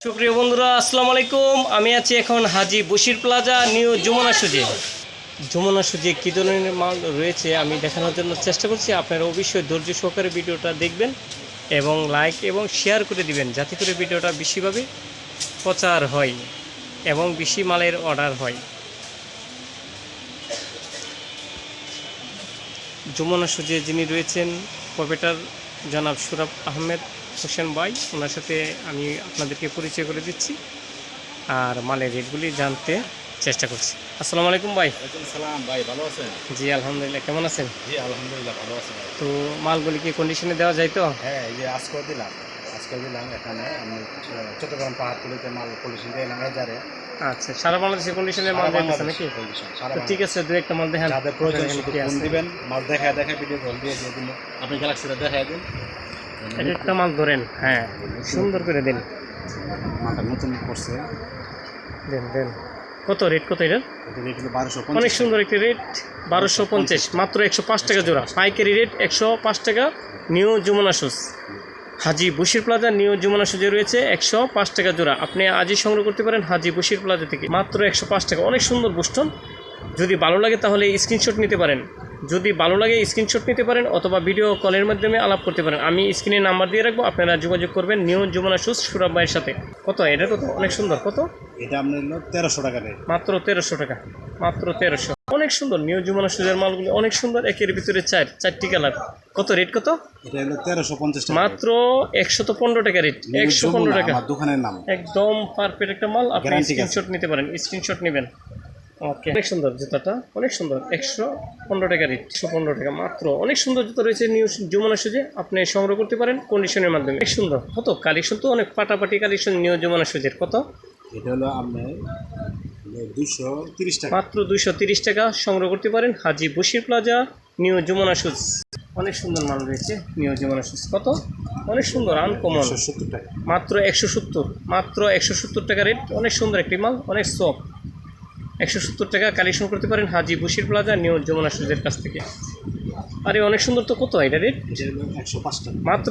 সুপ্রিয় বন্ধুরা আসসালামু আলাইকুম। আমি আছি এখন হাজি বশির প্লাজা নিউ যমুনা সুজে। যমুনা সুজে কী ধরনের মাল রয়েছে আমি দেখানোর জন্য চেষ্টা করছি। আপনারা অবশ্যই ধৈর্য সহকারে ভিডিওটা দেখবেন এবং লাইক এবং শেয়ার করে দিবেন, যাতে করে ভিডিওটা বেশিভাবে প্রচার হয় এবং বেশি মালের অর্ডার হয়। যমুনা সুজে যিনি রয়েছেন প্রোপ্রাইটার জনাব সুরাব আহমেদ হোসেন ভাই, ওনার সাথে আমি আপনাদেরকে পরিচয় করে দিচ্ছি আর মালের রেটগুলি জানতে চেষ্টা করছি। আসসালামু আলাইকুম ভাই। ওয়ালাইকুম সালাম ভাই, ভালো আছেন? জি আলহামদুলিল্লাহ, কেমন আছেন? জি আলহামদুলিল্লাহ ভালো আছি ভাই। তো মালগুলি কি কন্ডিশনে দেওয়া যায় তো? হ্যাঁ, এই যে আজকে দিলাম এখানে আমি চট্টগ্রাম পাহাড়তলিতে মাল পলিশন দিলাম এজারে। আচ্ছা, সারা বাংলাদেশের কন্ডিশনে মাল দিতেছে নাকি? তো ঠিক আছে, দু একটা মাল দেখেন। যাদের প্রয়োজন শুধু কি ফোন আছে? দিবেন, মাল দেখায় ভিডিও কল দিয়ে দিন। আপনি গ্যালাক্সিটা দেখায় দিন, এক একটা মাল ধরেন। হ্যাঁ, সুন্দর করে দিন। মালটা নতুন করছে। দেন দেন। কত রেট, কত এটা? এটা রেট হলো 1250। অনেক সুন্দর একটি রেট, 1250, মাত্র 105 টাকা জোড়া। পাইকারি রেট 105 টাকা। নিউ যমুনা শুজ, হাজি বশির প্লাজা নিউ যমুনা সুজে রয়েছে 105 টাকা জোড়া। আপনি আজই সংগ্রহ করতে পারেন হাজি বশির প্লাজা থেকে, মাত্র 105 টাকা। অনেক সুন্দর বুস্টন। যদি ভালো লাগে তাহলে স্ক্রিনশট নিতে পারেন, অথবা ভিডিও কলের মাধ্যমে আলাপ করতে পারেন। আমি স্ক্রিনে নাম্বার দিয়ে রাখবো, আপনারা যোগাযোগ করবেন নিউ যমুনা শুজ সুরাব ভাইয়ের সাথে। কত এটা, কত? অনেক সুন্দর। কত? এটা আপনার হলো 1300 টাকা রেট। মাত্র 1300 টাকা, মাত্র 1300। অনেক সুন্দর নিউ যমুনা সুজের মালগুলি অনেক সুন্দর, একের ভিতরে চারটি কালার। কত রেট, কত? এটা হলো 1350 টাকা, মাত্র 115 টাকা রেট। 115 টাকা, আমার দোকানের নাম। একদম পারফেক্ট একটা মাল। আপনি Guarantee স্ক্রিনশট নিতে পারেন, স্ক্রিনশট নেবেন। ওকে, অনেক সুন্দর জুতাটা, অনেক সুন্দর। 115 টাকা রেট, 115 টাকা মাত্র। অনেক সুন্দর জুতা রয়েছে নিউ যমুনা সুজে, আপনি সংগ্রহ করতে পারেন কন্ডিশনের মাধ্যমে। অনেক সুন্দর। কত কালেকশন, তো অনেক পাটাপাটি কালেকশন নিউ যমুনা সুজের। কত? এটা হলো আপনার 230 টাকা, মাত্র 230 টাকা সংগ্রহ করতে পারেন Haji Bashir plaza new Jamuna shoes. অনেক সুন্দর মাল রয়েছে নিউ যমুনা শুজ। কত? অনেক সুন্দর, আনকমন। 170 টাকা, মাত্র 170, মাত্র 170 টাকা রেট। অনেক সুন্দর একটি মাল, অনেক সফট। 170 টাকা কালেকশন করতে পারেন হাজি বশির প্লাজা নিউ যমুনা শুজের কাছ থেকে। আরে অনেক সুন্দর তো। কত এটা রেট? এটা হলো 105 টাকা, মাত্র